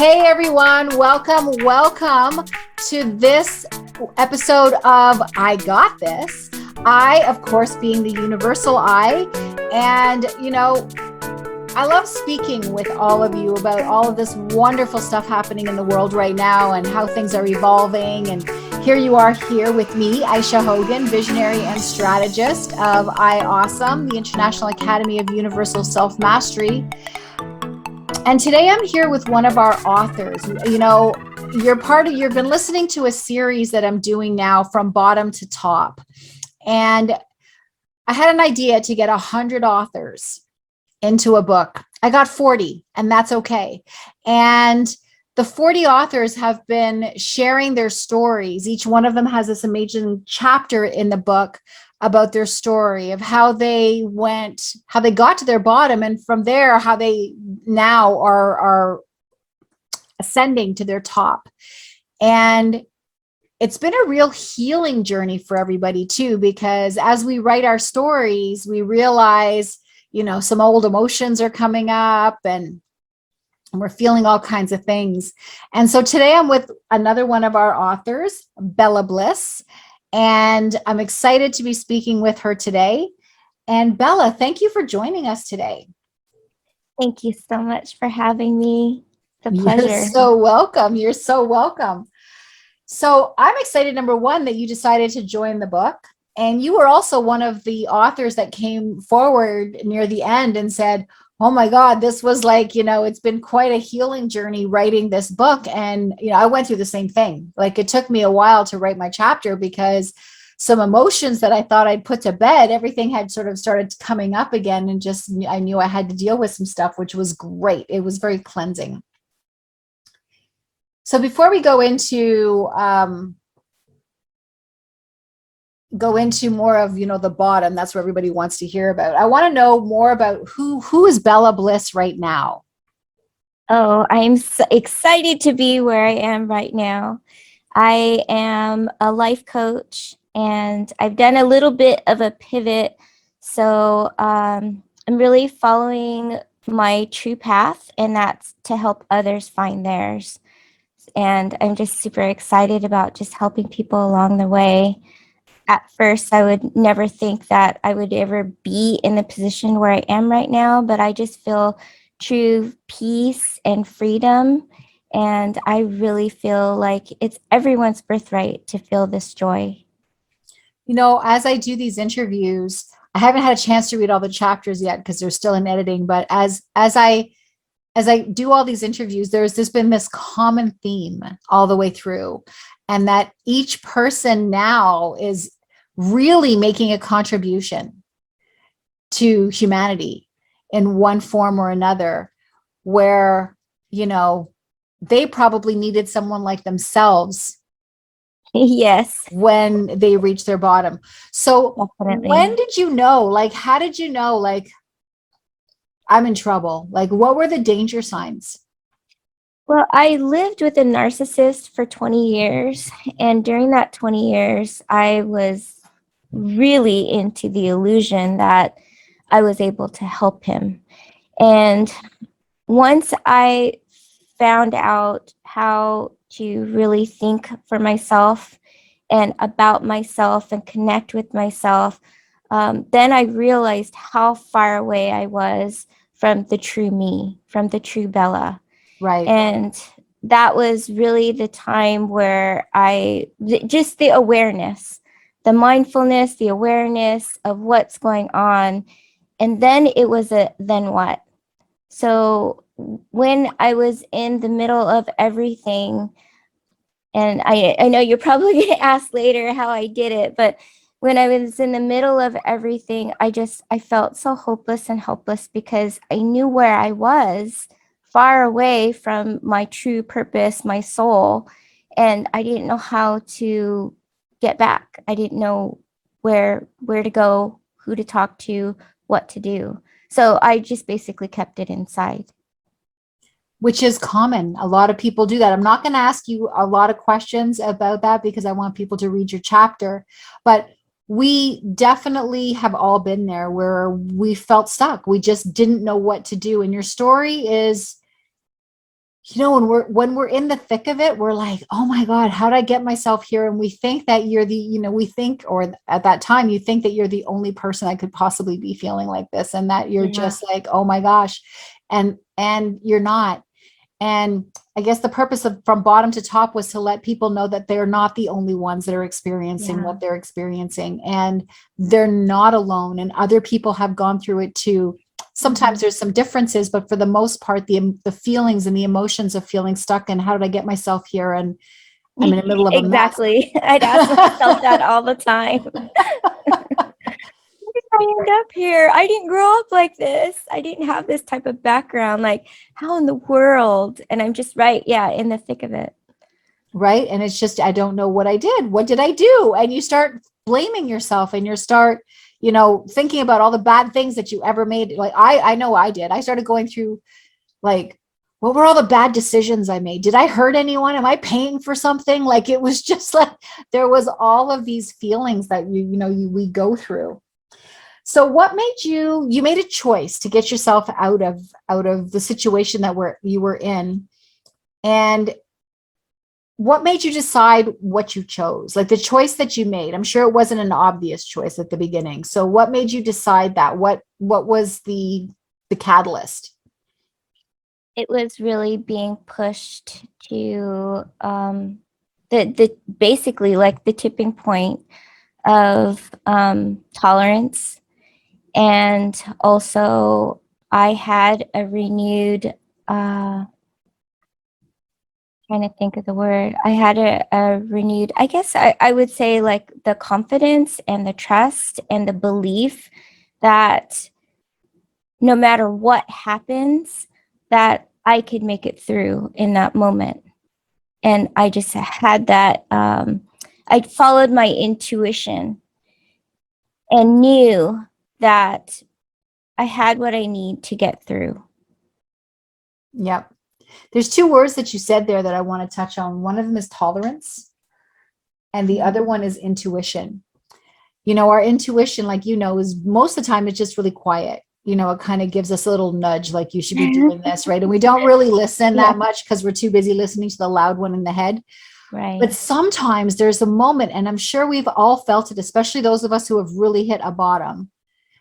Hey everyone, welcome to this episode of I Got This. I, of course, being the universal I. And, I love speaking with all of you about all of this wonderful stuff happening in the world right now and how things are evolving. And here you are here with me, Ayse Hogan, visionary and strategist of IAUSM, the International Academy of Universal Self-Mastery. And today I'm here with one of our authors. You've been listening to a series that I'm doing now from bottom to top. And I had an idea to get 100 authors into a book. I got 40, and that's okay. And the 40 authors have been sharing their stories. Each one of them has this amazing chapter in the book about their story of how they got to their bottom, and from there, how they now are ascending to their top. And it's been a real healing journey for everybody too, because as we write our stories, we realize, some old emotions are coming up and we're feeling all kinds of things. And so today I'm with another one of our authors, Bella Bliss, and I'm excited to be speaking with her today. And Bella, thank you for joining us today. Thank you so much for having me. It's a pleasure. You're so welcome. You're so welcome. So I'm excited, number one, that you decided to join the book. And you were also one of the authors that came forward near the end and said, oh my God, this was like, it's been quite a healing journey writing this book. And, I went through the same thing. Like, it took me a while to write my chapter because some emotions that I thought I'd put to bed, everything had sort of started coming up again. And I knew I had to deal with some stuff, which was great. It was very cleansing. So before we go into more of, the bottom, that's what everybody wants to hear about. I want to know more about who is Bella Bliss right now. Oh, I'm so excited to be where I am right now. I am a life coach and I've done a little bit of a pivot. So I'm really following my true path, and that's to help others find theirs. And I'm just super excited about just helping people along the way. At first, I would never think that I would ever be in the position where I am right now, but I just feel true peace and freedom. And I really feel like it's everyone's birthright to feel this joy. As I do these interviews, I haven't had a chance to read all the chapters yet because they're still in editing, but as I do all these interviews, there's been this common theme all the way through, and that each person now is really making a contribution to humanity in one form or another, where, they probably needed someone like themselves. Yes. When they reach their bottom. So Definitely. When did you know, how did you know, I'm in trouble? What were the danger signs? Well, I lived with a narcissist for 20 years. And during that 20 years, I was really into the illusion that I was able to help him. And once I found out how to really think for myself and about myself and connect with myself, then I realized how far away I was from the true me, from the true Bella. Right. And that was really the time where just the awareness, the mindfulness, the awareness of what's going on. And then it was then what? So when I was in the middle of everything, and I know you're probably going to ask later how I did it, but when I was in the middle of everything, I felt so hopeless and helpless because I knew where I was, far away from my true purpose, my soul, and I didn't know how to get back. I didn't know where to go, who to talk to, what to do. So I just basically kept it inside. Which is common. A lot of people do that. I'm not going to ask you a lot of questions about that because I want people to read your chapter, but we definitely have all been there where we felt stuck. We just didn't know what to do. And your story is when we're in the thick of it, we're like, oh my God, how did I get myself here? And we think that you're we think, or at that time, you think that you're the only person that could possibly be feeling like this, and that you're just like, oh my gosh. And you're not. And I guess the purpose of From Bottom to Top was to let people know that they're not the only ones that are experiencing what they're experiencing, and they're not alone, and other people have gone through it too. Sometimes there's some differences, but for the most part, the feelings and the emotions of feeling stuck and how did I get myself here? And I'm in the middle of a mess. Exactly. I'd ask myself that all the time. How did I end up here? I didn't grow up like this. I didn't have this type of background. Like, how in the world? And I'm just in the thick of it. Right. And it's just, I don't know what I did. What did I do? And you start blaming yourself, and you start, thinking about all the bad things that you ever made. Like I know I did. I started going through, like, what were all the bad decisions I made? Did I hurt anyone? Am I paying for something? Like, it was just like, there was all of these feelings that we go through. So what made you made a choice to get yourself out of the situation that you were in. And what made you decide what you chose? Like the choice that you made. I'm sure it wasn't an obvious choice at the beginning. So what made you decide that? What was the catalyst? It was really being pushed to the basically like the tipping point of tolerance. And also I had a renewed trying to think of the word. I had a renewed, I guess I would say, like the confidence and the trust and the belief that no matter what happens, that I could make it through in that moment. And I just had that, I followed my intuition and knew that I had what I need to get through. Yep. There's two words that you said there that I want to touch on. One of them is tolerance, and the other one is intuition. Our intuition, like, is most of the time it's just really quiet. It kind of gives us a little nudge, like you should be doing this, right? And we don't really listen that much because we're too busy listening to the loud one in the head. Right. But sometimes there's a moment, and I'm sure we've all felt it, especially those of us who have really hit a bottom,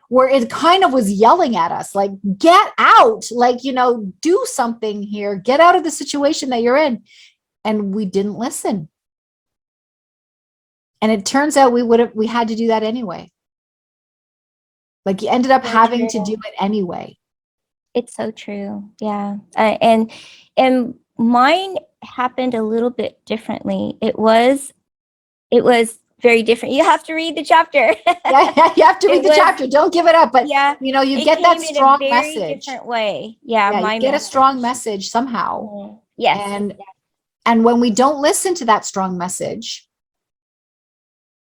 where it kind of was yelling at us, like, get out, like, do something here, get out of the situation that you're in. And we didn't listen. And it turns out we had to do that anyway. Like, you ended up having to do it anyway. It's so true. Yeah. And mine happened a little bit differently. It was very different. You have to read the chapter. Yeah, you have to read the chapter. Don't give it up. But you get that strong message. Different way. Yeah, you get a strong message somehow. Yes. And when we don't listen to that strong message,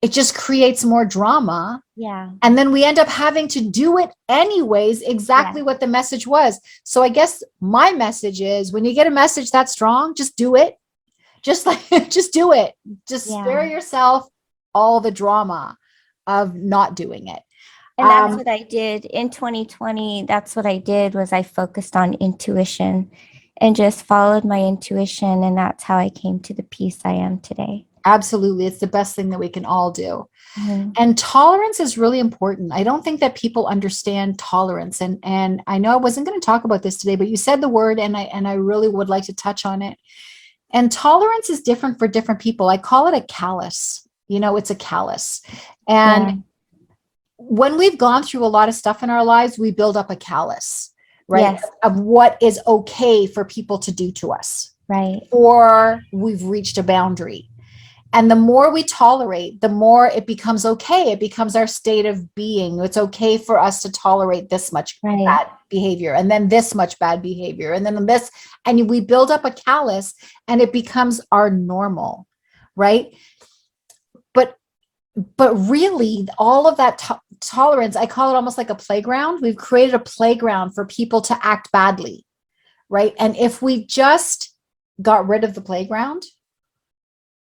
it just creates more drama. Yeah. And then we end up having to do it anyways, exactly what the message was. So I guess my message is, when you get a message that strong, just do it. Just do it. Just spare yourself all the drama of not doing it. And that's what I did in 2020. That's what I did, was I focused on intuition and just followed my intuition. And that's how I came to the peace I am today. Absolutely. It's the best thing that we can all do. Mm-hmm. And tolerance is really important. I don't think that people understand tolerance. And I know I wasn't going to talk about this today, but you said the word, and I really would like to touch on it. And tolerance is different for different people. I call it a callus. It's a callus. And when we've gone through a lot of stuff in our lives, we build up a callus, right? Yes. Of what is okay for people to do to us. Right. Or we've reached a boundary. And the more we tolerate, the more it becomes okay. It becomes our state of being. It's okay for us to tolerate this much bad behavior, and then this much bad behavior, and then this, and we build up a callus, and it becomes our normal, right? But really, all of that tolerance, I call it almost like a playground. We've created a playground for people to act badly, right? And if we just got rid of the playground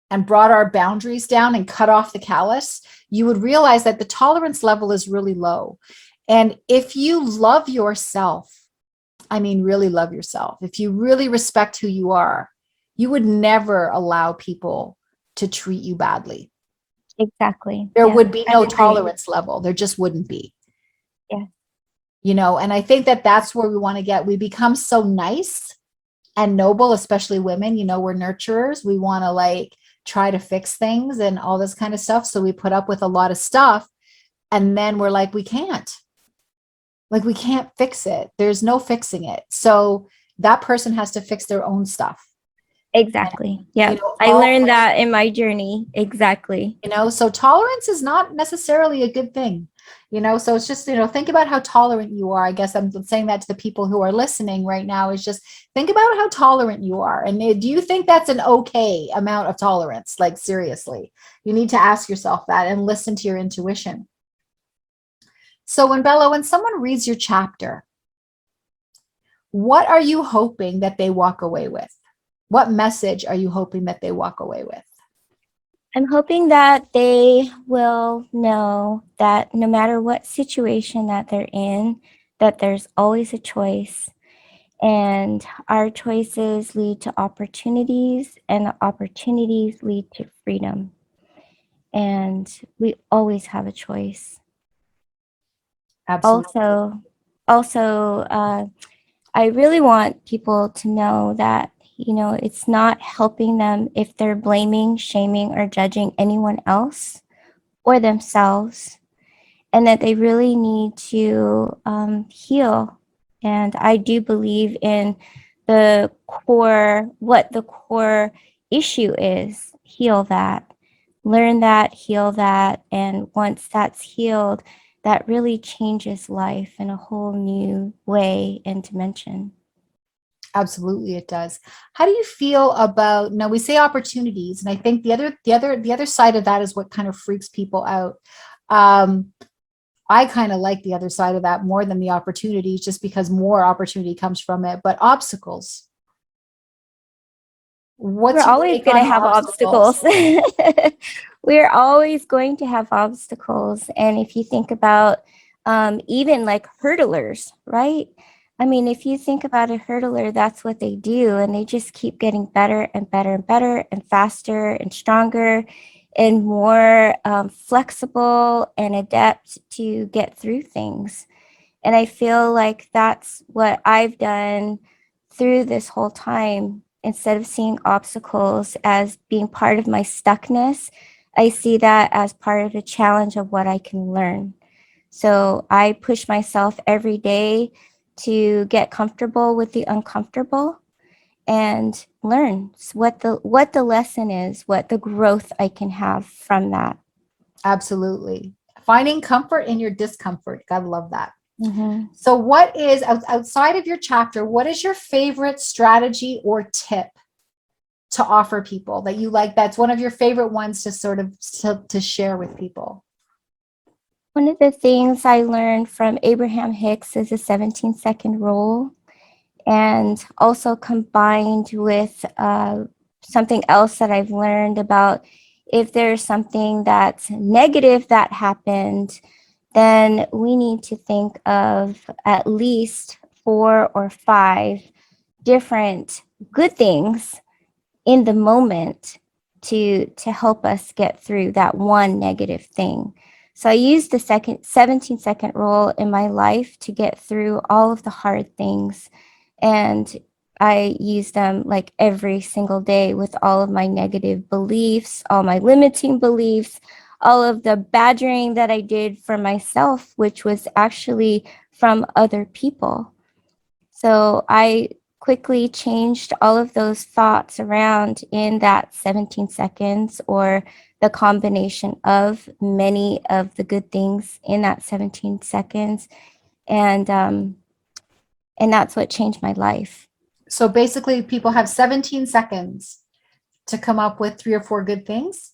and brought our boundaries down and cut off the callus, you would realize that the tolerance level is really low. And if you love yourself, I mean, really love yourself, if you really respect who you are, you would never allow people to treat you badly. Exactly. There Yeah, would be I no agree. tolerance level. There just wouldn't be. Yeah. And I think that that's where we want to get. We become so nice and noble, especially women. We're nurturers. We want to like try to fix things and all this kind of stuff. So we put up with a lot of stuff. And then we're like, we can't fix it. There's no fixing it. So that person has to fix their own stuff. Exactly. Yeah. I All, learned that in my journey. Exactly. so tolerance is not necessarily a good thing. So it's just, think about how tolerant you are. I guess I'm saying that to the people who are listening right now, is just think about how tolerant you are. And do you think that's an okay amount of tolerance? Like, seriously, you need to ask yourself that and listen to your intuition. So when someone reads your chapter, what are you hoping that they walk away with? What message are you hoping that they walk away with? I'm hoping that they will know that no matter what situation that they're in, that there's always a choice. And our choices lead to opportunities, and the opportunities lead to freedom. And we always have a choice. Absolutely. Also, I really want people to know that, it's not helping them if they're blaming, shaming, or judging anyone else or themselves, and that they really need to heal. And I do believe in what the core issue is. Heal that, learn that, heal that. And once that's healed, that really changes life in a whole new way and dimension. Absolutely, it does. How do you feel about, now we say opportunities, and I think the other side of that is what kind of freaks people out. I kind of like the other side of that more than the opportunities, just because more opportunity comes from it. But obstacles. We're What's your always take going to on have obstacles? obstacles. We're always going to have obstacles. And if you think about even like hurdlers, right? I mean, if you think about a hurdler, that's what they do. And they just keep getting better and better and better and faster and stronger and more flexible and adept to get through things. And I feel like that's what I've done through this whole time. Instead of seeing obstacles as being part of my stuckness, I see that as part of a challenge of what I can learn. So I push myself every day to get comfortable with the uncomfortable and learn what the lesson is, what the growth I can have from that. Absolutely. Finding comfort in your discomfort. Gotta love that. Mm-hmm. So, what is outside of your chapter, what is your favorite strategy or tip to offer people that you like? That's one of your favorite ones to sort of to share with people. One of the things I learned from Abraham Hicks is a 17-second rule, and also combined with something else that I've learned about if there's something that's negative that happened, then we need to think of at least 4 or 5 different good things in the moment to help us get through that one negative thing. So I used the 17-second rule in my life to get through all of the hard things. And I use them like every single day with all of my negative beliefs, all my limiting beliefs, all of the badgering that I did for myself, which was actually from other people. So I quickly changed all of those thoughts around in that 17 seconds, or the combination of many of the good things in that 17 seconds. And that's what changed my life. So basically, people have 17 seconds to come up with 3 or 4 good things.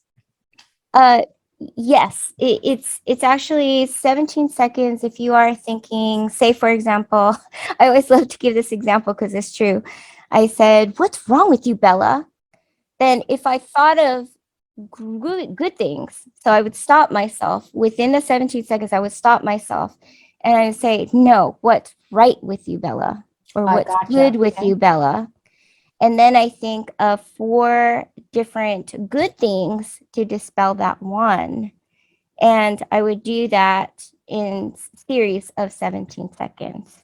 Uh, yes, it's actually 17 seconds. If you are thinking, say, for example, I always love to give this example because it's true. I said, "What's wrong with you, Bella?" Then if I thought of good things, so I would stop myself within the 17 seconds. I would stop myself and I would say, "No, what's right with you, Bella?" or I what's gotcha. good with Okay. you, Bella. And then I think of 4 different good things to dispel that one. And I would do that in series of 17 seconds.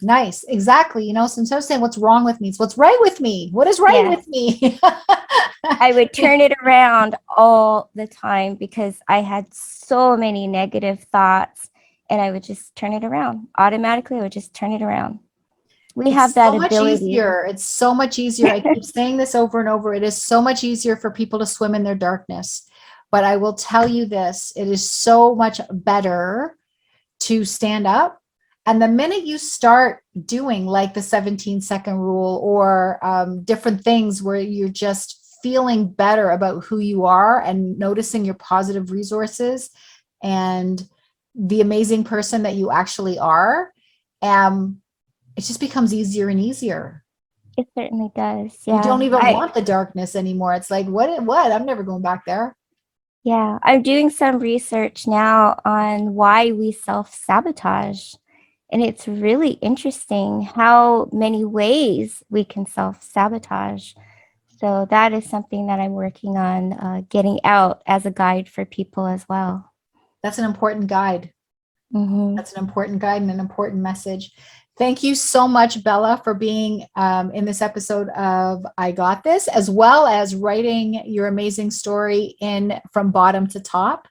Nice. Exactly. You know, so instead of saying what's wrong with me, it's what's right with me. What is right Yeah. with me? I would turn it around all the time because I had so many negative thoughts, and I would just turn it around. Automatically, I would just turn it around. We have It's that so much ability. easier. It's so much easier. I keep saying this over and over. It is so much easier for people to swim in their darkness. But I will tell you this, it is so much better to stand up. And the minute you start doing like the 17-second rule or different things where you're just feeling better about who you are and noticing your positive resources and the amazing person that you actually are, um, it just becomes easier and easier. It certainly does. You Yeah. don't even want the darkness anymore. It's like, what? I'm never going back there. Yeah, I'm doing some research now on why we self-sabotage. And it's really interesting how many ways we can self-sabotage. So that is something that I'm working on getting out as a guide for people as well. That's an important guide. Mm-hmm. That's an important guide and an important message. Thank you so much, Bella, for being in this episode of I Got This, as well as writing your amazing story in from bottom to top.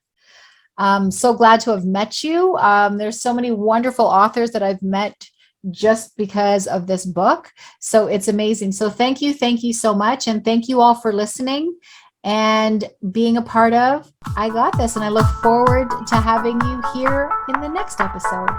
So glad to have met you. There's so many wonderful authors that I've met just because of this book. So it's amazing. So thank you so much. And thank you all for listening and being a part of I Got This. And I look forward to having you here in the next episode.